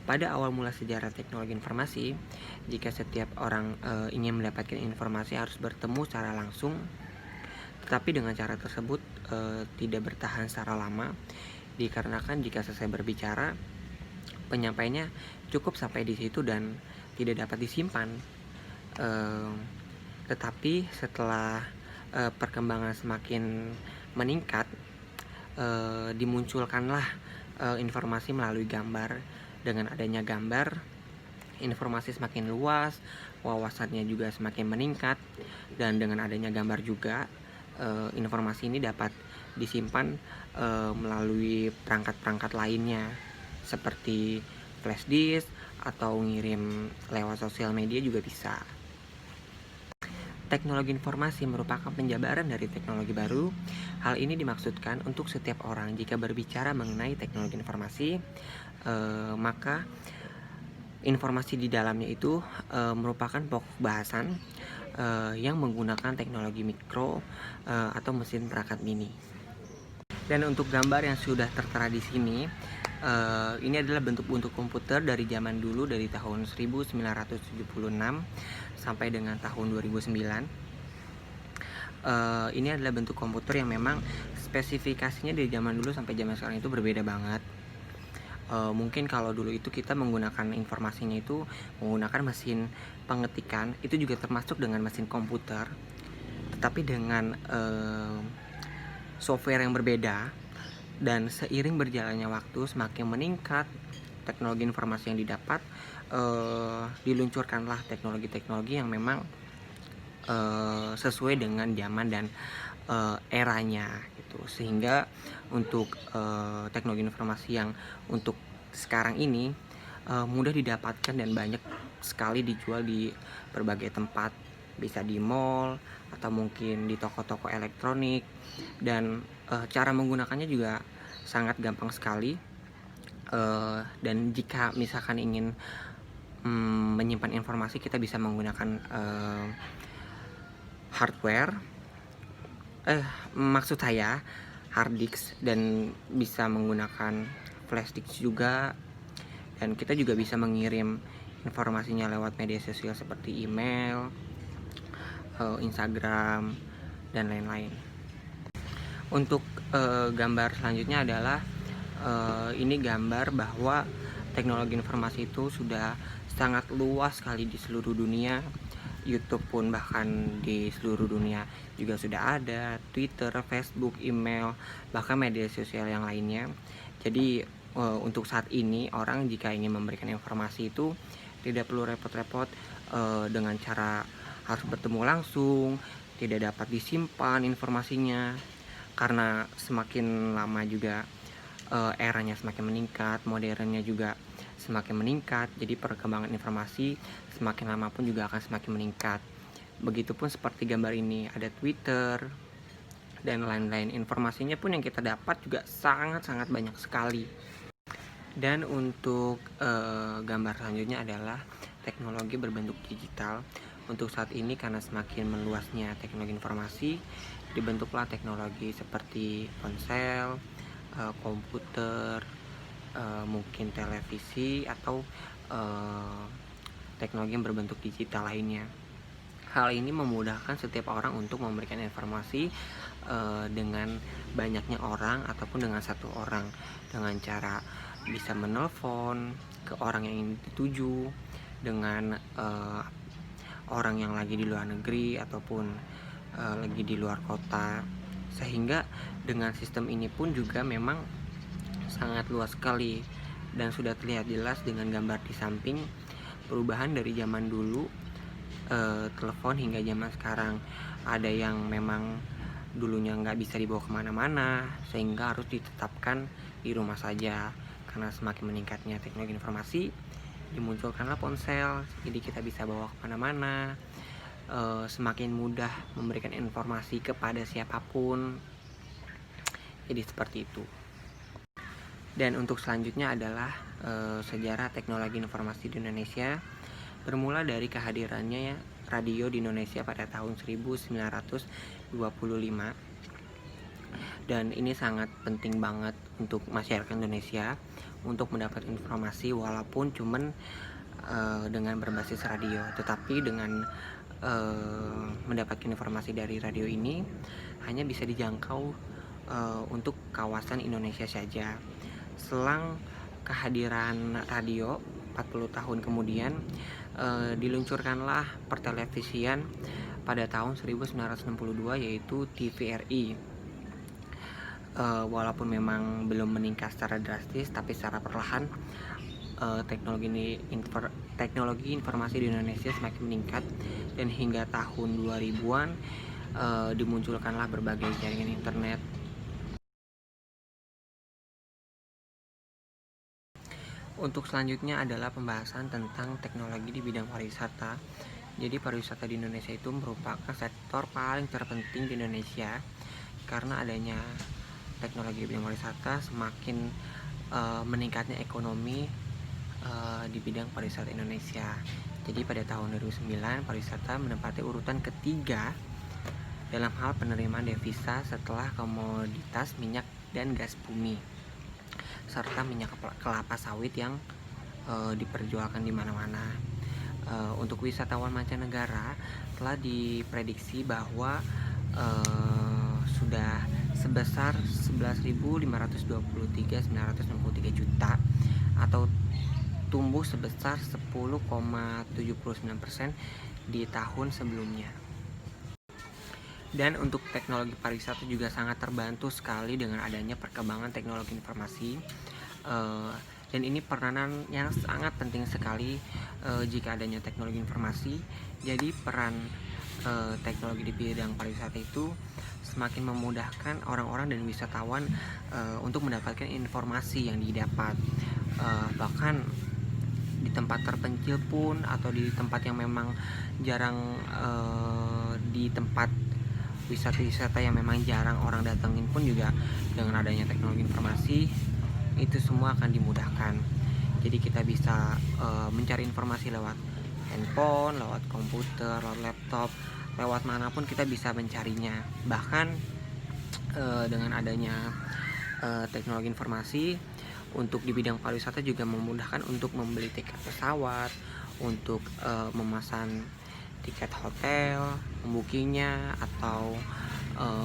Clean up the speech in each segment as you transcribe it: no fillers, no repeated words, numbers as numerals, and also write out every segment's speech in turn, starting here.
Pada awal mula sejarah teknologi informasi, jika setiap orang ingin mendapatkan informasi harus bertemu secara langsung, tetapi dengan cara tersebut tidak bertahan secara lama, dikarenakan jika selesai berbicara, penyampaiannya cukup sampai di situ dan tidak dapat disimpan. Eh, tetapi setelah perkembangan semakin meningkat, dimunculkanlah informasi melalui gambar. Dengan adanya gambar, informasi semakin luas, wawasannya juga semakin meningkat, dan dengan adanya gambar juga informasi ini dapat disimpan melalui perangkat-perangkat lainnya seperti flash disk atau ngirim lewat sosial media juga bisa. Teknologi informasi merupakan penjabaran dari teknologi baru. Hal ini dimaksudkan untuk setiap orang jika berbicara mengenai teknologi informasi, maka informasi di dalamnya itu merupakan pokok bahasan yang menggunakan teknologi mikro atau mesin perangkat mini. Dan untuk gambar yang sudah tertera di sini, ini adalah bentuk-bentuk komputer dari zaman dulu, dari tahun 1976 sampai dengan tahun 2009. Ini adalah bentuk komputer yang memang spesifikasinya dari zaman dulu sampai zaman sekarang itu berbeda banget. Mungkin kalau dulu itu kita menggunakan informasinya itu menggunakan mesin pengetikan, itu juga termasuk dengan mesin komputer, tetapi dengan software yang berbeda. Dan seiring berjalannya waktu semakin meningkat teknologi informasi yang didapat, diluncurkanlah teknologi-teknologi yang memang sesuai dengan zaman dan eranya gitu. Sehingga untuk teknologi informasi yang untuk sekarang ini mudah didapatkan dan banyak sekali dijual di berbagai tempat, bisa di mall atau mungkin di toko-toko elektronik. Dan cara menggunakannya juga sangat gampang sekali. Dan jika misalkan ingin menyimpan informasi, kita bisa menggunakan hardware, maksud saya hard disk, dan bisa menggunakan flash disk juga. Dan kita juga bisa mengirim informasinya lewat media sosial seperti email, Instagram, dan lain-lain. Untuk gambar selanjutnya adalah ini gambar bahwa teknologi informasi itu sudah sangat luas sekali di seluruh dunia. YouTube pun bahkan di seluruh dunia juga sudah ada, Twitter, Facebook, email, bahkan media sosial yang lainnya. Jadi untuk saat ini orang jika ingin memberikan informasi itu tidak perlu repot-repot dengan cara harus bertemu langsung, tidak dapat disimpan informasinya, karena semakin lama juga eranya semakin meningkat, modernnya juga semakin meningkat. Jadi perkembangan informasi semakin lama pun juga akan semakin meningkat. Begitupun seperti gambar ini, ada Twitter dan lain-lain. Informasinya pun yang kita dapat juga sangat-sangat banyak sekali. Dan untuk gambar selanjutnya adalah teknologi berbentuk digital. Untuk saat ini karena semakin meluasnya teknologi informasi, dibentuklah teknologi seperti ponsel, komputer, mungkin televisi, atau teknologi yang berbentuk digital lainnya. Hal ini memudahkan setiap orang untuk memberikan informasi dengan banyaknya orang ataupun dengan satu orang, dengan cara bisa menelpon ke orang yang ingin dituju, dengan orang yang lagi di luar negeri ataupun lagi di luar kota. Sehingga dengan sistem ini pun juga memang sangat luas sekali, dan sudah terlihat jelas dengan gambar di samping perubahan dari zaman dulu telepon hingga zaman sekarang. Ada yang memang dulunya nggak bisa dibawa kemana-mana sehingga harus ditetapkan di rumah saja. Karena semakin meningkatnya teknologi informasi, dimunculkanlah ponsel, jadi kita bisa bawa kemana-mana, semakin mudah memberikan informasi kepada siapapun. Jadi seperti itu. Dan untuk selanjutnya adalah sejarah teknologi informasi di Indonesia. Bermula dari kehadirannya radio di Indonesia pada tahun 1925. dan ini sangat penting banget untuk masyarakat Indonesia untuk mendapat informasi, walaupun cuman dengan berbasis radio, tetapi dengan mendapatkan informasi dari radio ini hanya bisa dijangkau untuk kawasan Indonesia saja. Selang kehadiran radio 40 tahun kemudian, diluncurkanlah pertelevisian pada tahun 1962, yaitu TVRI. Walaupun memang belum meningkat secara drastis, tapi secara perlahan teknologi informasi di Indonesia semakin meningkat, dan hingga tahun 2000-an dimunculkanlah berbagai jaringan internet. Untuk selanjutnya adalah pembahasan tentang teknologi di bidang pariwisata. Jadi pariwisata di Indonesia itu merupakan sektor paling terpenting di Indonesia, karena adanya teknologi di bidang pariwisata semakin meningkatnya ekonomi di bidang pariwisata Indonesia. Jadi pada tahun 2009 pariwisata menempati urutan ketiga dalam hal penerimaan devisa setelah komoditas minyak dan gas bumi serta minyak kelapa sawit yang diperjualkan di mana-mana. Untuk wisatawan mancanegara telah diprediksi bahwa sudah sebesar 11.523.963 juta atau tumbuh sebesar 10,79% di tahun sebelumnya. Dan untuk teknologi pariwisata juga sangat terbantu sekali dengan adanya perkembangan teknologi informasi, dan ini peranan yang sangat penting sekali jika adanya teknologi informasi. Jadi peran teknologi di bidang pariwisata itu semakin memudahkan orang-orang dan wisatawan untuk mendapatkan informasi yang didapat, bahkan di tempat terpencil pun atau di tempat yang memang jarang, di tempat wisata-wisata yang memang jarang orang datengin pun juga dengan adanya teknologi informasi itu semua akan dimudahkan. Jadi kita bisa mencari informasi lewat handphone, lewat komputer, lewat laptop, lewat manapun kita bisa mencarinya. Bahkan dengan adanya teknologi informasi untuk di bidang pariwisata juga memudahkan untuk membeli tiket pesawat, untuk memesan tiket hotel, membookingnya, atau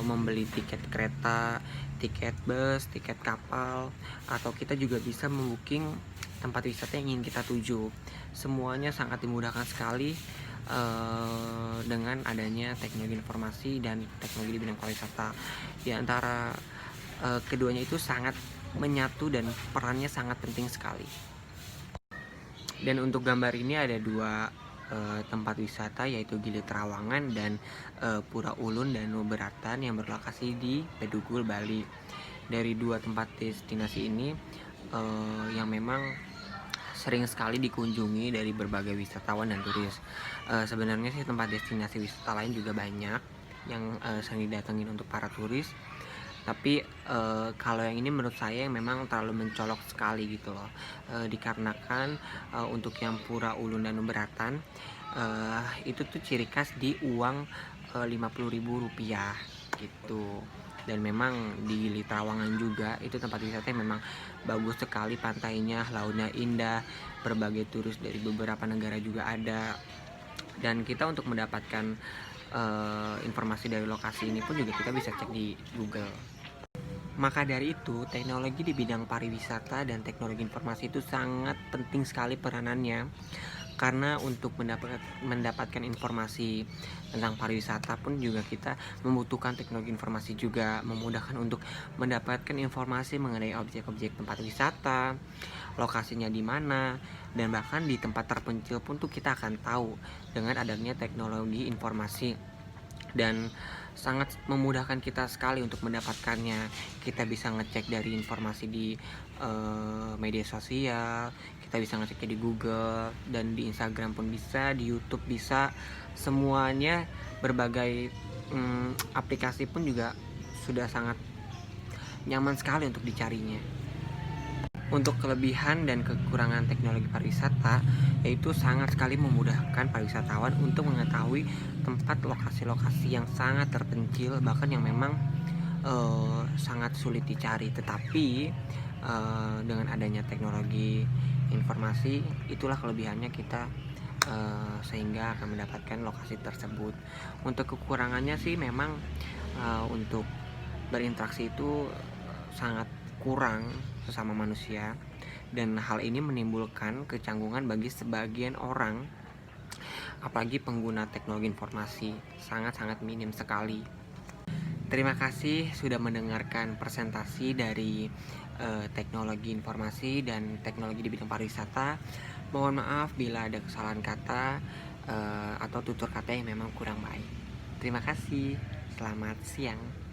membeli tiket kereta, tiket bus, tiket kapal, atau kita juga bisa membooking tempat wisata yang ingin kita tuju. Semuanya sangat dimudahkan sekali dengan adanya teknologi informasi dan teknologi di bidang pariwisata. Di antara keduanya itu sangat menyatu dan perannya sangat penting sekali. Dan untuk gambar ini ada dua tempat wisata, yaitu Gili Trawangan dan Pura Ulun Danau Beratan yang berlokasi di Bedugul, Bali. Dari dua tempat destinasi ini yang memang sering sekali dikunjungi dari berbagai wisatawan dan turis. Sebenarnya sih tempat destinasi wisata lain juga banyak yang sering didatengin untuk para turis, tapi kalau yang ini menurut saya yang memang terlalu mencolok sekali gitu loh, dikarenakan untuk yang Pura Ulun Danau Beratan itu tuh ciri khas di uang Rp50.000 gitu. Dan memang di Gili Trawangan juga itu tempat wisata yang memang bagus sekali, pantainya, lautnya indah, berbagai turis dari beberapa negara juga ada. Dan kita untuk mendapatkan informasi dari lokasi ini pun juga kita bisa cek di Google. Maka dari itu, teknologi di bidang pariwisata dan teknologi informasi itu sangat penting sekali peranannya, karena untuk mendapatkan informasi tentang pariwisata pun juga kita membutuhkan teknologi informasi juga, memudahkan untuk mendapatkan informasi mengenai objek-objek tempat wisata, lokasinya di mana, dan bahkan di tempat terpencil pun tuh kita akan tahu dengan adanya teknologi informasi. Dan sangat memudahkan kita sekali untuk mendapatkannya. Kita bisa ngecek dari informasi di media sosial, kita bisa ngeceknya di Google, dan di Instagram pun bisa, di YouTube bisa. Semuanya berbagai aplikasi pun juga sudah sangat nyaman sekali untuk dicarinya. Untuk kelebihan dan kekurangan teknologi pariwisata, yaitu sangat sekali memudahkan pariwisatawan untuk mengetahui tempat lokasi-lokasi yang sangat terpencil, bahkan yang memang sangat sulit dicari. Tetapi dengan adanya teknologi informasi, itulah kelebihannya kita, sehingga akan mendapatkan lokasi tersebut. Untuk kekurangannya sih memang untuk berinteraksi itu sangat kurang sesama manusia, dan hal ini menimbulkan kecanggungan bagi sebagian orang, apalagi pengguna teknologi informasi sangat-sangat minim sekali. Terima kasih sudah mendengarkan presentasi dari teknologi informasi dan teknologi di bidang pariwisata. Mohon maaf bila ada kesalahan kata atau tutur kata yang memang kurang baik. Terima kasih. Selamat siang.